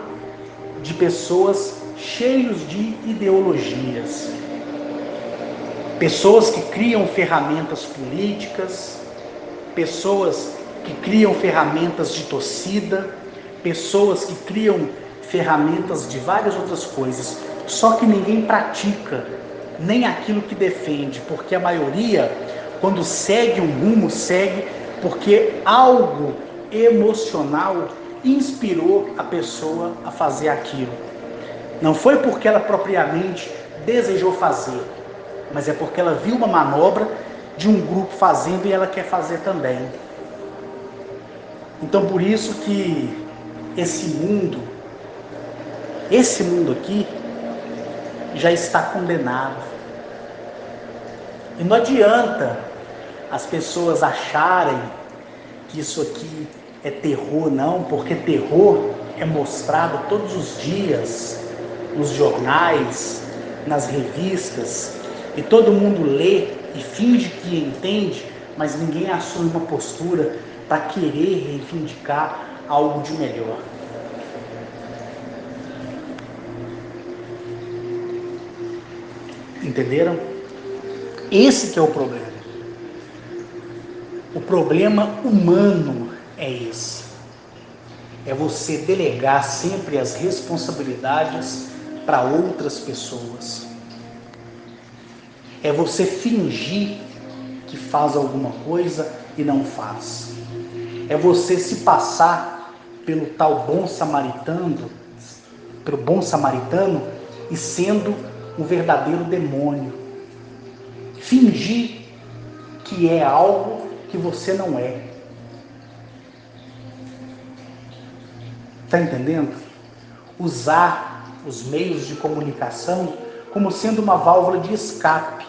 [SPEAKER 1] de pessoas cheias de ideologias. Pessoas que criam ferramentas políticas, pessoas que criam ferramentas de torcida, pessoas que criam ferramentas de várias outras coisas. Só que ninguém pratica nem aquilo que defende, porque a maioria, quando segue um rumo, segue porque algo emocional inspirou a pessoa a fazer aquilo. Não foi porque ela propriamente desejou fazer, mas é porque ela viu uma manobra de um grupo fazendo e ela quer fazer também. Então por isso que esse mundo aqui já está condenado. E não adianta as pessoas acharem que isso aqui é terror, não, porque terror é mostrado todos os dias nos jornais, nas revistas, e todo mundo lê e finge que entende, mas ninguém assume uma postura para querer reivindicar algo de melhor. Entenderam? Esse que é o problema. O problema humano é esse. É você delegar sempre as responsabilidades para outras pessoas. É você fingir que faz alguma coisa e não faz. É você se passar pelo tal bom samaritano, e sendo um verdadeiro demônio. Fingir que é algo que você não é. Está entendendo? Usar os meios de comunicação como sendo uma válvula de escape,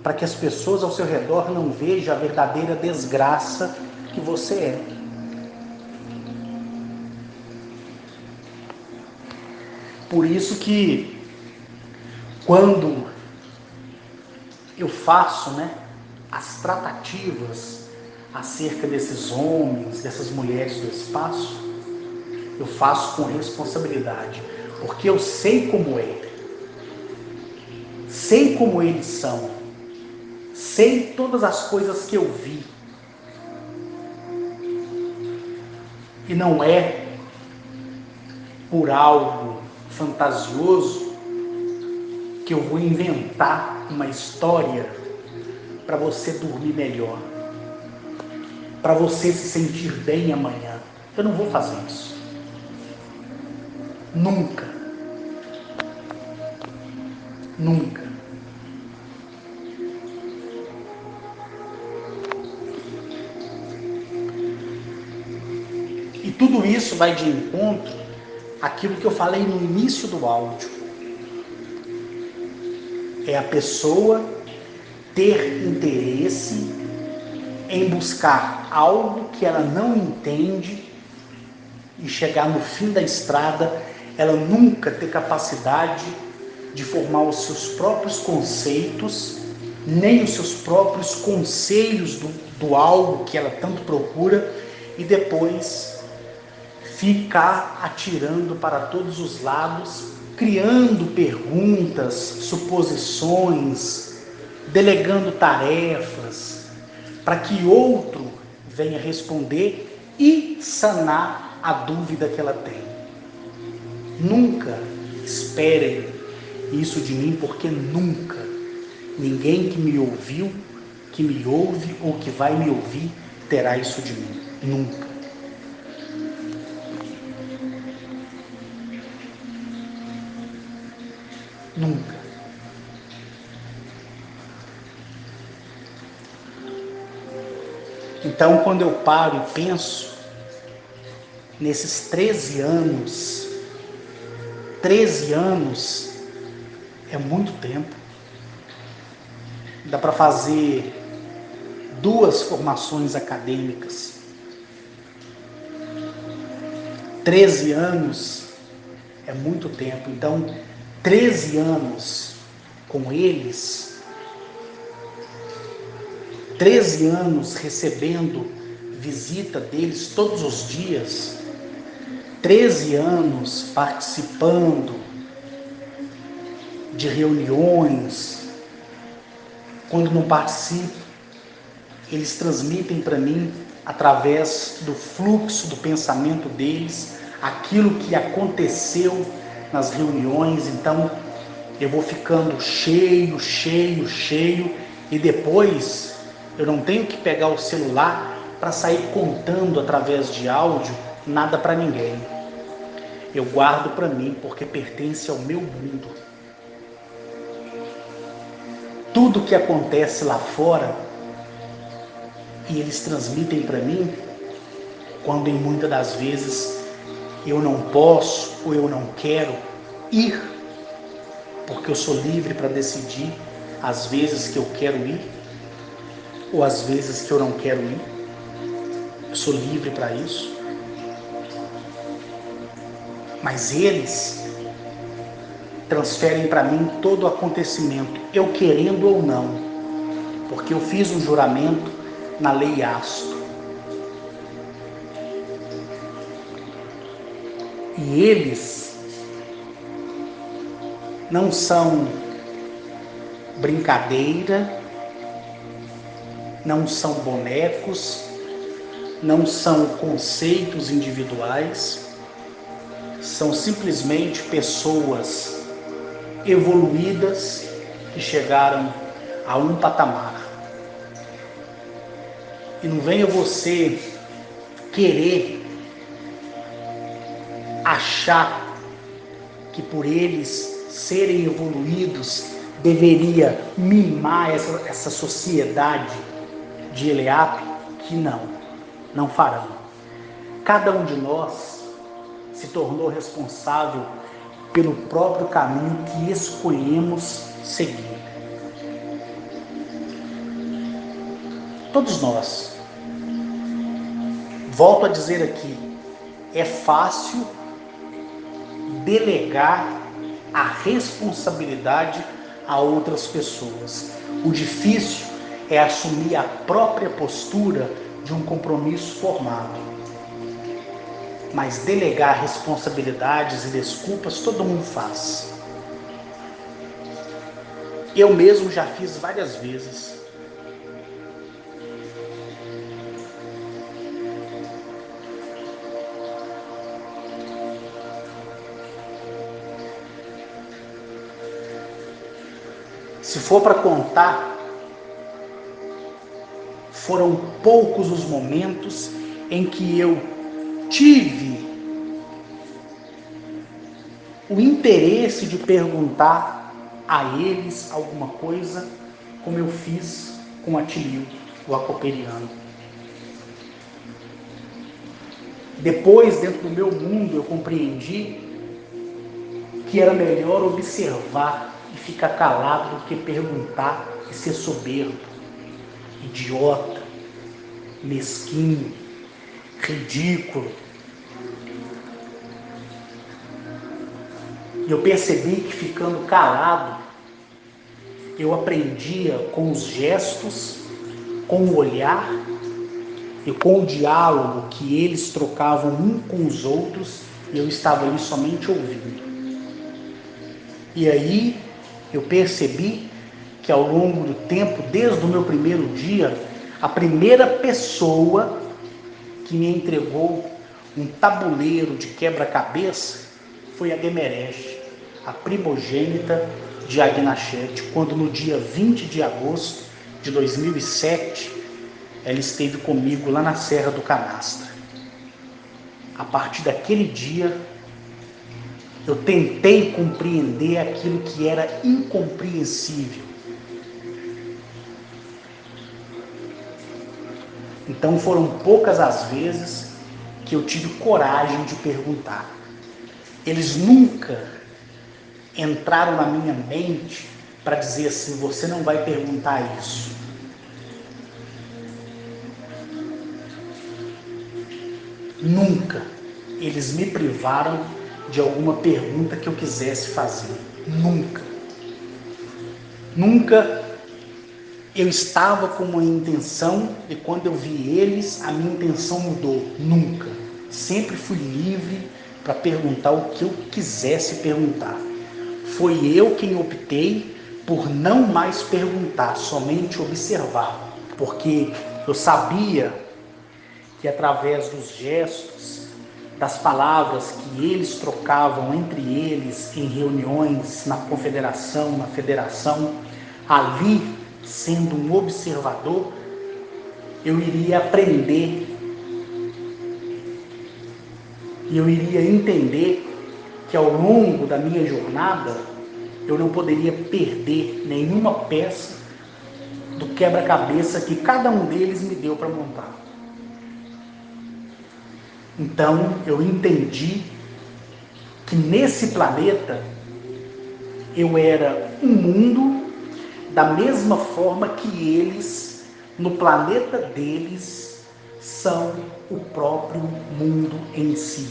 [SPEAKER 1] para que as pessoas ao seu redor não vejam a verdadeira desgraça que você é. Por isso que quando eu faço, as tratativas acerca desses homens, dessas mulheres do espaço, eu faço com responsabilidade, porque eu sei como é, sei como eles são, sei todas as coisas que eu vi, e não é por algo fantasioso que eu vou inventar uma história para você dormir melhor, para você se sentir bem amanhã. Eu não vou fazer isso. Nunca. Nunca. E tudo isso vai de encontro àquilo que eu falei no início do áudio. É a pessoa ter interesse em buscar algo que ela não entende e chegar no fim da estrada, ela nunca ter capacidade de formar os seus próprios conceitos, nem os seus próprios conselhos do algo que ela tanto procura, e depois ficar atirando para todos os lados, criando perguntas, suposições, delegando tarefas, para que outro venha responder e sanar a dúvida que ela tem. Nunca esperem isso de mim, porque nunca ninguém que me ouviu, que me ouve ou que vai me ouvir terá isso de mim. Nunca. Nunca. Então, quando eu paro e penso nesses 13 anos é muito tempo. Dá para fazer 2 formações acadêmicas. 13 anos é muito tempo. Então, 13 anos com eles, 13 anos recebendo visita deles todos os dias, 13 anos participando de reuniões. Quando não participo, eles transmitem para mim, através do fluxo do pensamento deles, aquilo que aconteceu nas reuniões. Então, eu vou ficando cheio, e depois eu não tenho que pegar o celular para sair contando através de áudio nada para ninguém. Eu guardo para mim, porque pertence ao meu mundo. Tudo que acontece lá fora, e eles transmitem para mim, quando em muitas das vezes eu não posso ou eu não quero ir, porque eu sou livre para decidir as vezes que eu quero ir ou as vezes que eu não quero ir. Eu sou livre para isso. Mas eles transferem para mim todo o acontecimento, eu querendo ou não. porque eu fiz um juramento na lei Asto. E eles não são brincadeira, não são bonecos, não são conceitos individuais, são simplesmente pessoas evoluídas que chegaram a um patamar. E não venha você querer achar que por eles serem evoluídos deveria mimar essa sociedade de Eleap, que não farão. Cada um de nós se tornou responsável pelo próprio caminho que escolhemos seguir. Todos nós. Volto a dizer aqui, é fácil delegar a responsabilidade a outras pessoas. O difícil é assumir a própria postura de um compromisso formado. Mas delegar responsabilidades e desculpas todo mundo faz. Eu mesmo já fiz várias vezes. Se for para contar, foram poucos os momentos em que eu tive o interesse de perguntar a eles alguma coisa, como eu fiz com Atilio, o acoperiano. Depois, dentro do meu mundo, eu compreendi que era melhor observar e ficar calado do que perguntar e ser soberbo, idiota, mesquinho, ridículo. E eu percebi que ficando calado, eu aprendia com os gestos, com o olhar e com o diálogo que eles trocavam um com os outros, e eu estava ali somente ouvindo. E aí eu percebi que ao longo do tempo, desde o meu primeiro dia, a primeira pessoa que me entregou um tabuleiro de quebra-cabeça foi a Gemeresh, a primogênita de Agnachete, quando no dia 20 de agosto de 2007, ela esteve comigo lá na Serra do Canastra. A partir daquele dia, eu tentei compreender aquilo que era incompreensível. Então foram poucas as vezes que eu tive coragem de perguntar. Eles nunca entraram na minha mente para dizer assim, você não vai perguntar isso. Nunca eles me privaram de alguma pergunta que eu quisesse fazer. Nunca. Nunca eu estava com uma intenção e quando eu vi eles, a minha intenção mudou. Nunca. Sempre fui livre para perguntar o que eu quisesse perguntar. Foi eu quem optei por não mais perguntar, somente observar. Porque eu sabia que através dos gestos, das palavras que eles trocavam entre eles em reuniões, na confederação, na federação, ali, sendo um observador, eu iria aprender e eu iria entender que ao longo da minha jornada eu não poderia perder nenhuma peça do quebra-cabeça que cada um deles me deu para montar. Então eu entendi que nesse planeta eu era um mundo da mesma forma que eles, no planeta deles, são o próprio mundo em si.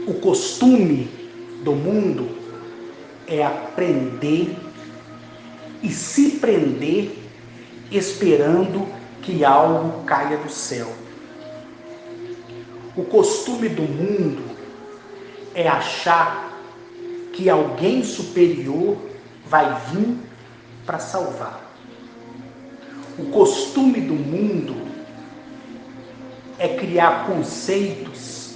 [SPEAKER 1] O costume do mundo é aprender e se prender esperando que algo caia do céu. O costume do mundo é achar que alguém superior vai vir para salvar. O costume do mundo é criar conceitos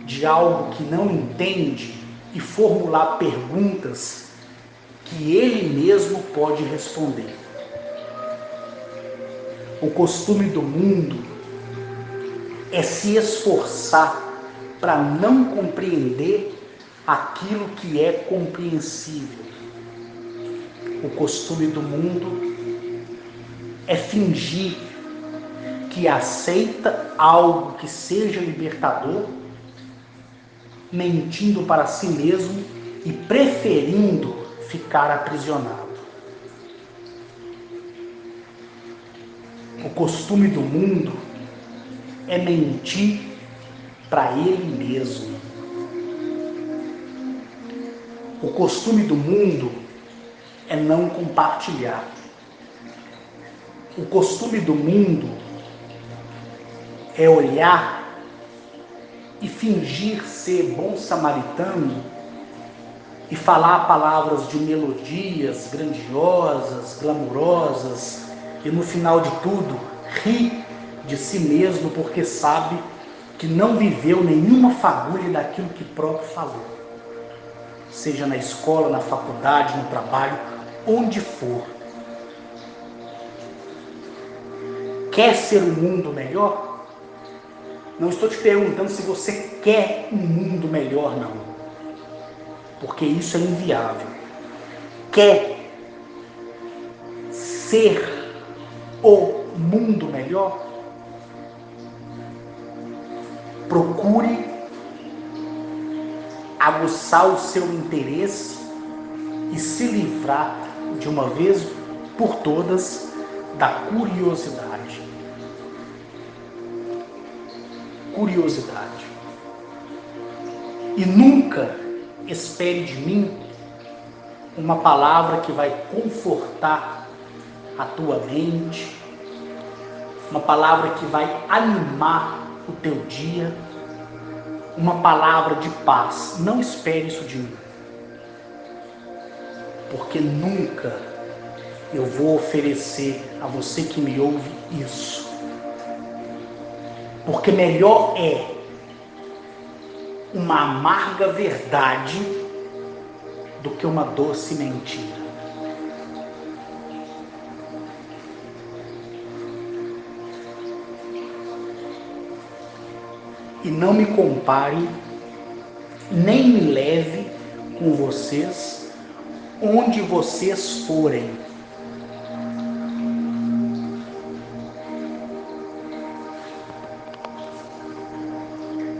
[SPEAKER 1] de algo que não entende e formular perguntas que ele mesmo pode responder. O costume do mundo é se esforçar para não compreender aquilo que é compreensível. O costume do mundo é fingir que aceita algo que seja libertador, mentindo para si mesmo e preferindo ficar aprisionado. O costume do mundo é mentir para ele mesmo. O costume do mundo é não compartilhar. O costume do mundo é olhar e fingir ser bom samaritano e falar palavras de melodias grandiosas, glamourosas e no final de tudo rir de si mesmo porque sabe que não viveu nenhuma fagulha daquilo que próprio falou. Seja na escola, na faculdade, no trabalho, onde for. Quer ser um mundo melhor? Não estou te perguntando se você quer um mundo melhor, não. Porque isso é inviável. Quer ser o mundo melhor? Procure aguçar o seu interesse e se livrar de uma vez por todas da curiosidade. Curiosidade. E nunca espere de mim uma palavra que vai confortar a tua mente, uma palavra que vai animar o teu dia, uma palavra de paz. Não espere isso de mim. Porque nunca eu vou oferecer a você que me ouve isso. Porque melhor é uma amarga verdade do que uma doce mentira. E não me compare, nem me leve com vocês onde vocês forem.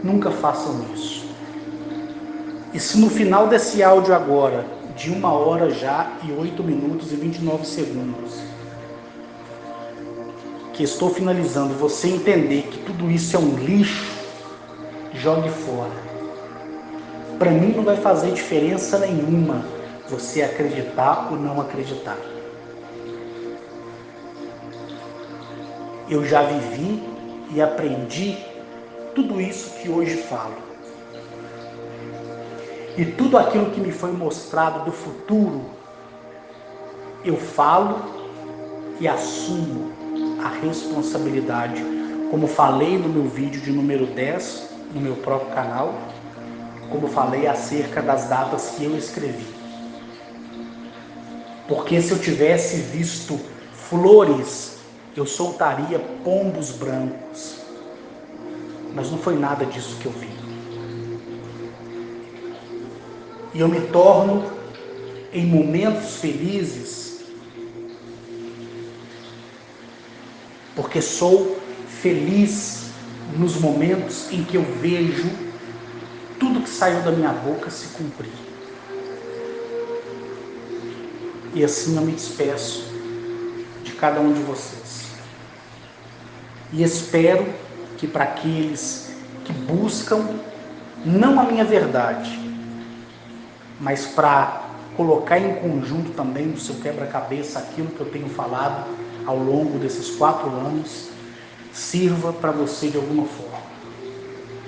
[SPEAKER 1] Nunca façam isso. E se no final desse áudio agora, de 1 hora já e 8 minutos e 29 segundos, que estou finalizando, você entender que tudo isso é um lixo, jogue fora. Para mim não vai fazer diferença nenhuma você acreditar ou não acreditar. Eu já vivi e aprendi tudo isso que hoje falo. E tudo aquilo que me foi mostrado do futuro, eu falo e assumo a responsabilidade. Como falei no meu vídeo de número 10, no meu próprio canal, como falei acerca das datas que eu escrevi. Porque se eu tivesse visto flores, eu soltaria pombos brancos. Mas não foi nada disso que eu vi. E eu me torno, em momentos felizes, porque sou feliz nos momentos em que eu vejo tudo que saiu da minha boca se cumprir. E assim eu me despeço de cada um de vocês. E espero que para aqueles que buscam, não a minha verdade, mas para colocar em conjunto também no seu quebra-cabeça aquilo que eu tenho falado ao longo desses 4 anos, sirva para você de alguma forma.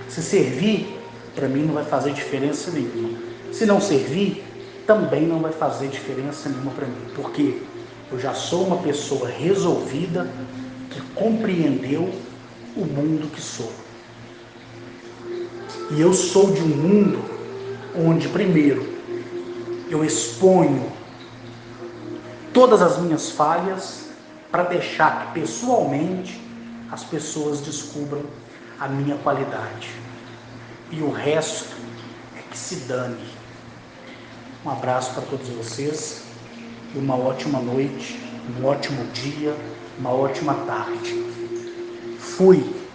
[SPEAKER 1] Se servir, para mim não vai fazer diferença nenhuma. Se não servir, também não vai fazer diferença nenhuma para mim, porque eu já sou uma pessoa resolvida que compreendeu o mundo que sou. E eu sou de um mundo onde, primeiro, eu exponho todas as minhas falhas para deixar que, pessoalmente, as pessoas descubram a minha qualidade. E o resto é que se dane. Um abraço para todos vocês e uma ótima noite, um ótimo dia, uma ótima tarde. Fui!